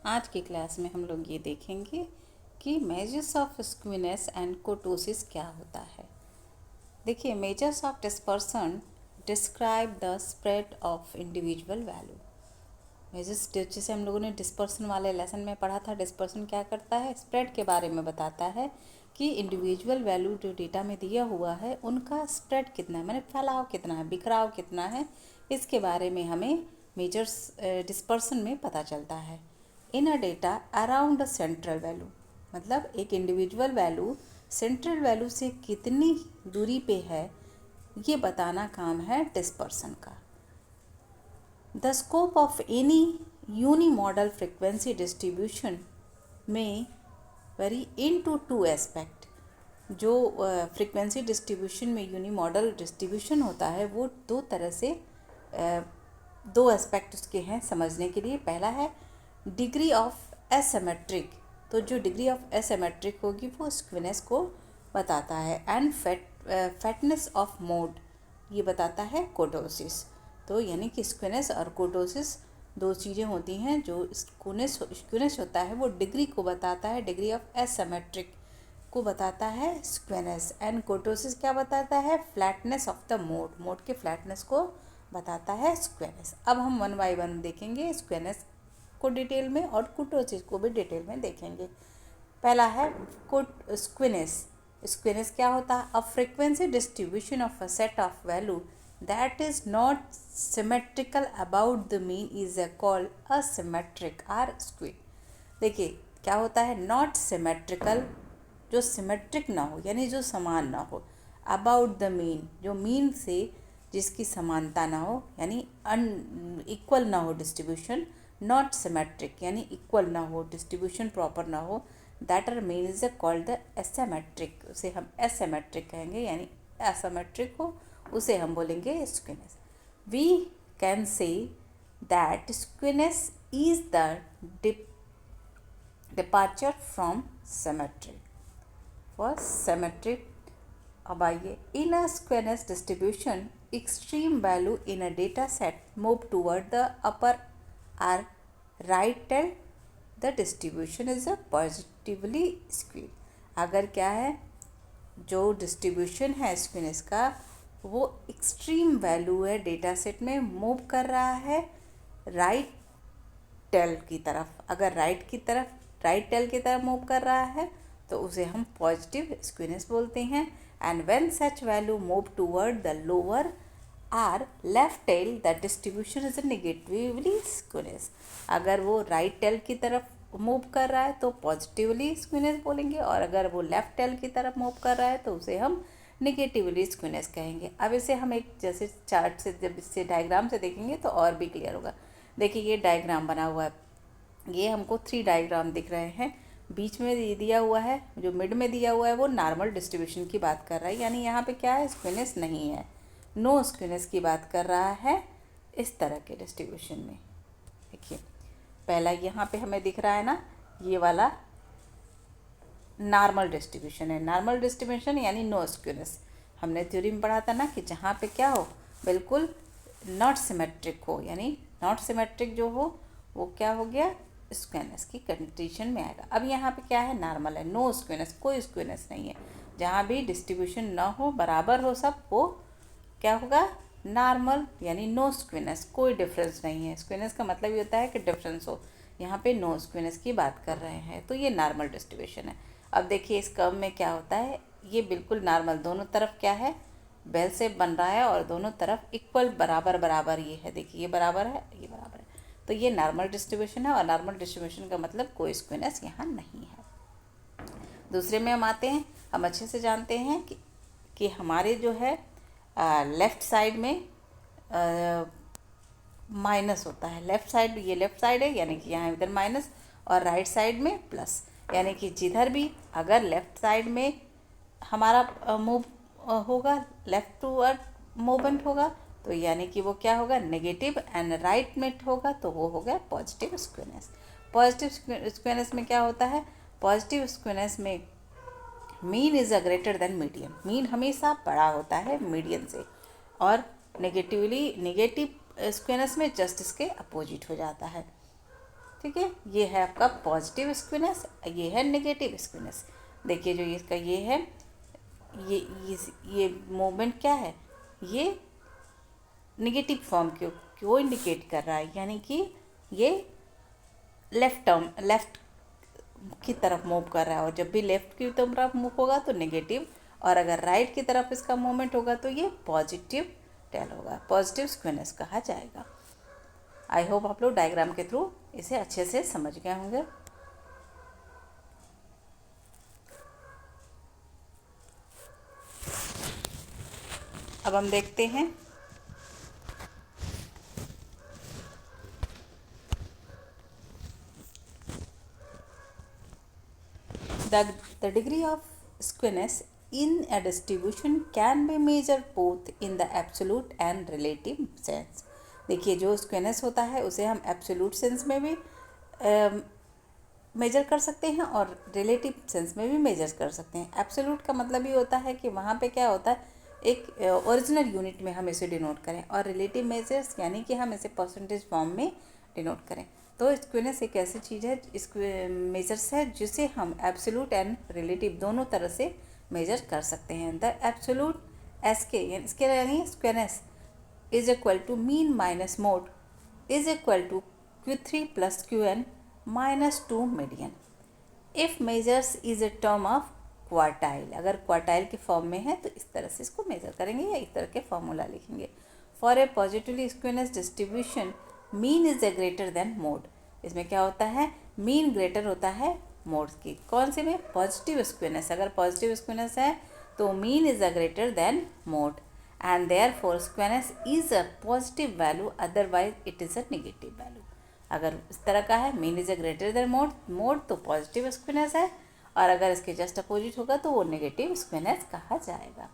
आज की क्लास में हम लोग ये देखेंगे कि मेजर्स ऑफ स्क्विनेस एंड कोटोसिस क्या होता है। देखिए, measures of dispersion describe the spread of individual value. Measures जैसे हम लोगों ने डिस्पर्सन वाले लेसन में पढ़ा था, डिस्पर्सन क्या करता है, स्प्रेड के बारे में बताता है कि इंडिविजुअल वैल्यू जो डेटा में दिया हुआ है उनका स्प्रेड कितना है, माने फैलाव कितना है, बिखराव कितना है, इसके बारे में हमें मेजर्स डिस्पर्सन में पता चलता है। In a data around a central value, मतलब एक इंडिविजुअल वैल्यू सेंट्रल वैल्यू से कितनी दूरी पे है, ये बताना काम है डिस्पर्सन का। The scope of any unimodal frequency distribution में वेरी इनटू टू एस्पेक्ट। जो फ्रिक्वेंसी डिस्ट्रीब्यूशन में यूनिमॉडल डिस्ट्रीब्यूशन होता है वो दो तरह से दो एस्पेक्ट उसके हैं समझने के लिए। पहला है डिग्री ऑफ एसिमेट्रिक, तो जो डिग्री ऑफ एसिमेट्रिक होगी वो स्क्विनेस को बताता है। एंड फैटनेस ऑफ मोड, ये बताता है कोटोसिस। तो यानी कि स्क्विनेस और कोटोसिस दो चीज़ें होती हैं। जो स्क्विनेस होता है वो डिग्री को बताता है, डिग्री ऑफ एसिमेट्रिक को बताता है स्क्विनेस। एंड कोटोसिस क्या बताता है, flatness of the mode, mode के फ्लैटनेस को बताता है स्क्विनेस। अब हम वन बाय वन देखेंगे स्क्विनेस को डिटेल में और कोटोसिस को भी डिटेल में देखेंगे। पहला है स्क्विनेस। स्क्विनेस क्या होता है, a frequency distribution of a set of value that is not symmetrical about the mean is called asymmetric or skewed। देखिए क्या होता है, नॉट सिमेट्रिकल, जो सिमेट्रिक ना हो यानी जो समान ना हो, अबाउट द मीन, जो मीन से जिसकी समानता ना हो यानी इक्वल ना हो डिस्ट्रीब्यूशन, नॉट सिमेट्रिक यानी इक्वल ना हो, डिस्ट्रीब्यूशन प्रॉपर ना हो, that are mean is called the asymmetric, उसे हम एसिमेट्रिक कहेंगे। यानी एसिमेट्रिक हो उसे हम बोलेंगे skewness. We can say that skewness is the departure from symmetry. For symmetric, अब आइए, in a skewness distribution extreme value in a data set move toward the upper or right tail the distribution is a positively skewed. अगर क्या है, जो distribution है skewness का वो extreme value है डेटा सेट में, मूव कर रहा है राइट टेल की तरफ। अगर राइट टेल की तरफ मूव कर रहा है तो उसे हम पॉजिटिव स्क्विनेस बोलते हैं। And when such value move toward the lower or left tail the distribution is negatively skewness. अगर वो राइट टेल की तरफ मूव कर रहा है तो पॉजिटिवली स्क्विनेस बोलेंगे, और अगर वो लेफ्ट टेल की तरफ मूव कर रहा है तो उसे हम नेगेटिवली स्क्विनेस कहेंगे। अब इसे हम एक जैसे चार्ट से, जब इससे डायग्राम से देखेंगे तो और भी क्लियर होगा। देखिए ये डायग्राम बना हुआ है, ये हमको 3 डायग्राम दिख रहे हैं। बीच में ये दिया हुआ है, जो मिड में दिया हुआ है वो नॉर्मल डिस्ट्रीब्यूशन की बात कर रहा है, यानी यहाँ पे क्या है, स्क्विनेस नहीं है, नो स्क्विनेस की बात कर रहा है इस तरह के डिस्ट्रीब्यूशन में। देखिए पहला यहाँ पे हमें दिख रहा है ना, ये वाला नॉर्मल डिस्ट्रीब्यूशन है। नॉर्मल डिस्ट्रीब्यूशन यानी नो स्क्विनेस। हमने थ्योरी में पढ़ा था ना कि जहाँ पे क्या हो, बिल्कुल नॉट सिमेट्रिक हो, यानी नॉट सिमेट्रिक जो हो वो क्या हो गया, स्क्विनेस की कंडीशन में आएगा। अब यहाँ पे क्या है, नॉर्मल है, नो स्क्विनेस, कोई स्क्विनेस नहीं है। जहाँ भी डिस्ट्रीब्यूशन ना हो, बराबर हो सब, वो क्या होगा, नॉर्मल यानी नो स्क्विनेस, कोई डिफरेंस नहीं है। स्क्विनेस का मतलब ये होता है कि डिफरेंस हो, यहाँ पे नो स्क्विनेस की बात कर रहे हैं, तो ये नॉर्मल डिस्ट्रीब्यूशन है। अब देखिए इस कर्व में क्या होता है, ये बिल्कुल नॉर्मल, दोनों तरफ क्या है, बेल शेप बन रहा है और दोनों तरफ इक्वल बराबर बराबर ये है। देखिए ये बराबर है, ये बराबर है, तो ये नॉर्मल डिस्ट्रीब्यूशन है। और नॉर्मल डिस्ट्रीब्यूशन का मतलब कोई स्क्विनेस यहाँ नहीं है। दूसरे में हम आते हैं, हम अच्छे से जानते हैं कि हमारे जो है लेफ़्ट साइड में माइनस होता है। लेफ़्ट साइड, ये लेफ़्ट साइड है यानी कि यहाँ इधर माइनस, और राइट साइड में प्लस, यानी कि जिधर भी अगर लेफ़्ट साइड में हमारा मूव होगा, लेफ़्ट टूवर्ड मूवमेंट होगा, तो यानी कि वो क्या होगा, नेगेटिव, एंड राइट में होगा तो वो हो गया पॉजिटिव स्क्विनेस। पॉजिटिव स्क्विनेस में क्या होता है, पॉजिटिव स्क्विनेस में mean is a greater then median, mean हमेशा बड़ा होता है मीडियन से, और नेगेटिव स्क्विनेस में जस्ट इसके अपोजिट हो जाता है। ठीक है। ये है आपका पॉजिटिव स्क्यूनेस, ये है नेगेटिव स्क्यूनेस। देखिए जो इसका ये है, ये मूवमेंट क्या है, ये नेगेटिव फॉर्म को इंडिकेट कर रहा है, यानी कि ये लेफ्ट की तरफ मूव कर रहा है। और जब भी लेफ्ट की तरफ मूव होगा तो नेगेटिव, और अगर राइट की तरफ इसका मूवमेंट होगा तो ये पॉजिटिव टेल होगा, पॉजिटिव स्क्यूनेस कहा जाएगा। आई होप आप लोग डायग्राम के थ्रू इसे अच्छे से समझ गए होंगे। अब हम देखते हैं the degree of skewness in a distribution can be measured both in the absolute and relative sense। देखिए जो स्क्वेनेस होता है उसे हम एब्सोल्यूट सेंस में भी मेजर कर सकते हैं और रिलेटिव सेंस में भी मेजर कर सकते हैं। एब्सोल्यूट का मतलब ये होता है कि वहाँ पे क्या होता है, एक ओरिजिनल यूनिट में हम इसे डिनोट करें, और रिलेटिव मेजर्स यानी कि हम इसे परसेंटेज फॉर्म में डिनोट करें। तो स्क्वेनेस एक ऐसी चीज़ है, मेजर्स है जिसे हम एब्सोल्यूट एंड रिलेटिव दोनों तरह से मेजर कर सकते हैं। द एब्सोल्यूट एसके इसके यानी skewness is equal to mean minus mode is equal to Q3 plus QN minus 2 median. If measures is a term of quartile, अगर क्वार्टाइल के फॉर्म में है तो इस तरह से इसको मेजर करेंगे या इस तरह के फॉर्मूला लिखेंगे। For a positively skewness distribution mean is a greater than mode. इसमें क्या होता है, मीन ग्रेटर होता है मोड की। कौन से में, पॉजिटिव स्क्वेनेस। अगर पॉजिटिव स्क्वेनेस है तो mean is a greater than mode and therefore skewness is a positive value, otherwise it is a negative value. अगर इस तरह का है, mean is a greater than mode तो पॉजिटिव स्क्वेनेस है, और अगर इसके जस्ट अपोजिट होगा तो वो नेगेटिव स्क्वेनेस कहा जाएगा।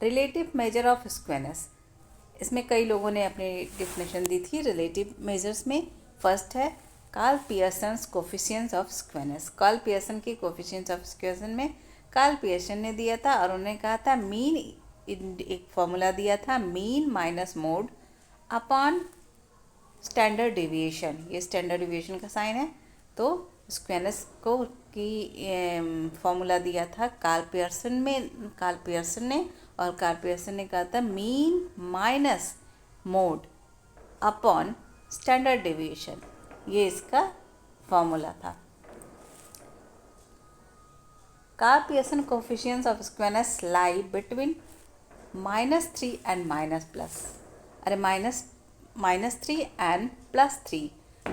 रिलेटिव मेजर ऑफ स्क्वेनेस, इसमें कई लोगों ने अपनी डिफिनेशन दी थी रिलेटिव मेजर्स में। फर्स्ट है Karl Pearson's coefficients of skewness. Karl Pearson की कोफिशिएंट्स ऑफ स्क्वेनेस में कार्ल पियर्सन ने दिया था, और उन्होंने कहा था मीन, एक फॉर्मूला दिया था mean minus mode upon standard deviation. ये स्टैंडर्ड डेविएशन का साइन है। तो स्क्वेनेस को की फॉर्मूला दिया था कार्ल पियर्सन ने, और कार्ल पियर्सन ने कहा था mean minus mode upon standard deviation, ये इसका फॉर्मूला था। Karl Pearson coefficients of skewness lie between -3 and -3 and +3।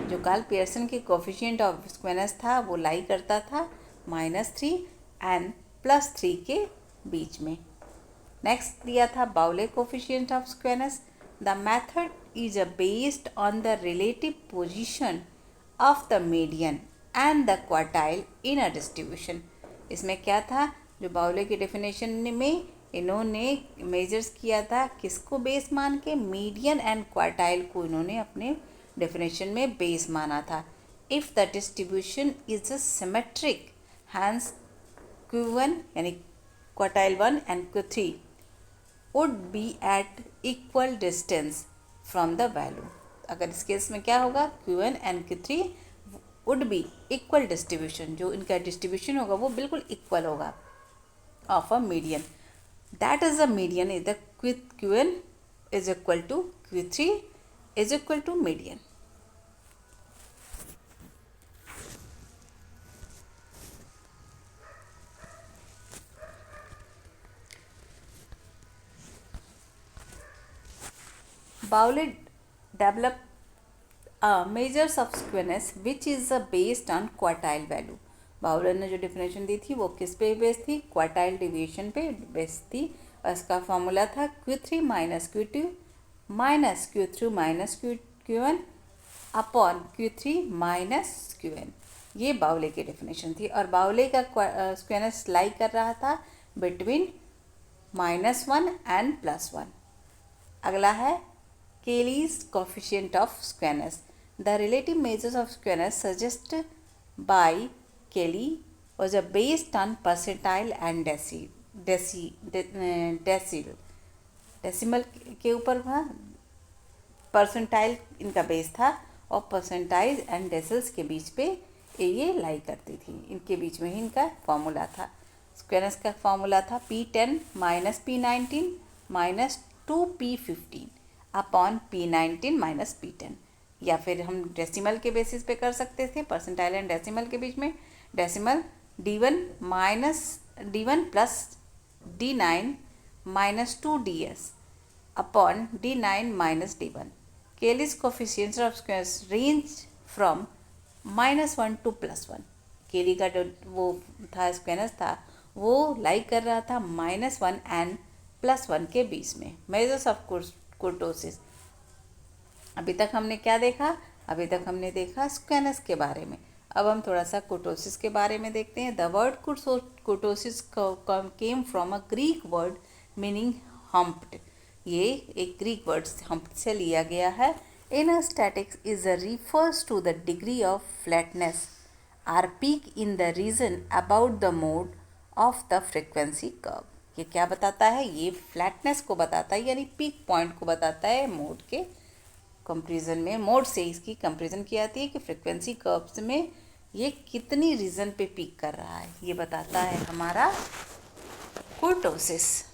जो कार्ल पियर्सन की कोफिशिएंट ऑफ स्क्वेनेस था वो लाई करता था -3 एंड +3 के बीच में। नेक्स्ट दिया था Bowley coefficient of skewness. The method is based on the relative position of the median and the quartile in a distribution. इसमें क्या था, जो बाउले की डेफिनेशन में इन्होंने मेजर्स किया था किसको बेस मान के, मीडियन एंड क्वार्टाइल को इन्होंने अपने डेफिनेशन में बेस माना था। If the distribution is symmetric hence Q1 यानी quartile 1 and Q3 would be at equal distance from the value. अगर इस केस में क्या होगा, Q1 and Q3 would be equal distribution, जो इनका डिस्ट्रीब्यूशन होगा वो बिल्कुल इक्वल होगा of a median. That is a median is the Q1 is equal to Q3 is equal to median. Bowley developed measures of skewness which is based on quartile value। Bowler ने जो definition दी थी वो किस पे based थी, quartile deviation पे based थी, और इसका फॉर्मूला था Q3 minus Q2 minus Q3 minus Q1 upon Q3 minus Qn। ये बाउले की डेफिनेशन थी, और बाउले का स्क्वेनेस लाई कर रहा था बिटवीन -1 एंड +1। अगला है Cayley's coefficient of skewness। The relative measures of skewness suggested by Cayley was based on percentile and decimal के ऊपर परसेंटाइल इनका बेस था, और परसेंटाइज एंड डेसिल्स के बीच पे ये लाई करती थी। इनके बीच में ही इनका फॉर्मूला था। स्क्वायरनेस का फॉर्मूला था P10 minus P19 minus 2P15 upon P19 minus P10। या फिर हम डेसिमल के बेसिस पे कर सकते थे, परसेंटाइल एंड डेसिमल के बीच में decimal D1 plus D9 minus 2DS upon D9 minus D1। Kelly's coefficients of squares range from -1 to +1। Kelly का जो वो था स्क्वायरनेस था वो लाई कर रहा था -1 एंड +1 के बीच में। Measures of कुर्टोसिस। अभी तक हमने क्या देखा? अभी तक हमने देखा स्क्वायरनेस के बारे में। अब हम थोड़ा सा कुर्टोसिस के बारे में देखते हैं। The word कुर्टोसिस came from a Greek word meaning humped. ये एक ग्रीक वर्ड हम्प्ड से लिया गया है। Anesthetics is refers to the degree of flatness or peak in the region about the mode of the frequency curve। ये क्या बताता है? ये फ्लैटनेस को बताता है, यानी पीक पॉइंट को बताता है मोड के कंपेरिजन में। मोड से इसकी कंपेरिजन की जाती है कि फ्रीक्वेंसी कर्व्स में ये कितनी रीजन पे पीक कर रहा है, ये बताता है हमारा कुर्टोसिस।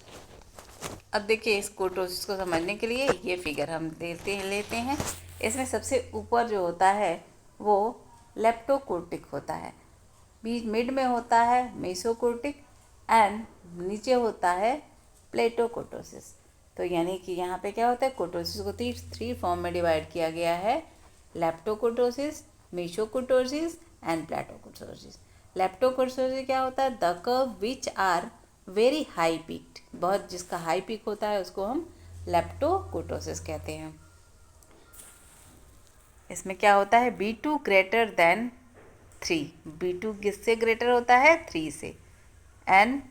अब देखिए इस कुर्टोसिस को समझने के लिए ये फिगर हम लेते हैं। इसमें सबसे ऊपर जो होता है वो लेप्टोकोर्टिक होता है, बीच मिड में होता है मेसोकोर्टिक एंड नीचे होता है प्लेटोकोर्टोसिस। तो यानी कि यहाँ पे क्या होता है, कोर्टोसिस को थ्री फॉर्म में डिवाइड किया गया है, लेप्टोकोर्टोसिस, मेसोकोर्टोसिस एंड प्लेटोकोर्टोसिस। लेप्टोकोर्टोसिस क्या होता है? The curve which are very high peaked, बहुत जिसका हाई पीक होता है उसको हम लेप्टोकोर्टोसिस कहते हैं। इसमें क्या होता है? B2 greater than 3। B2 किससे ग्रेटर होता है? 3 से। And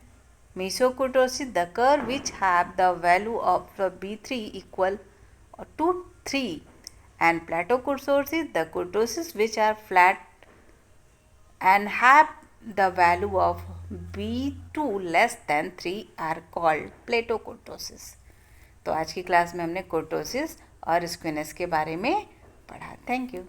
mesokurtosis the curve which have the value of B3 equal to 3 and platykurtosis the kurtosis which are flat and have the value of B2 less than 3 are called platykurtosis. तो आज की class में हमने कोर्टोसिस और squareness के बारे में पढ़ा। Thank you.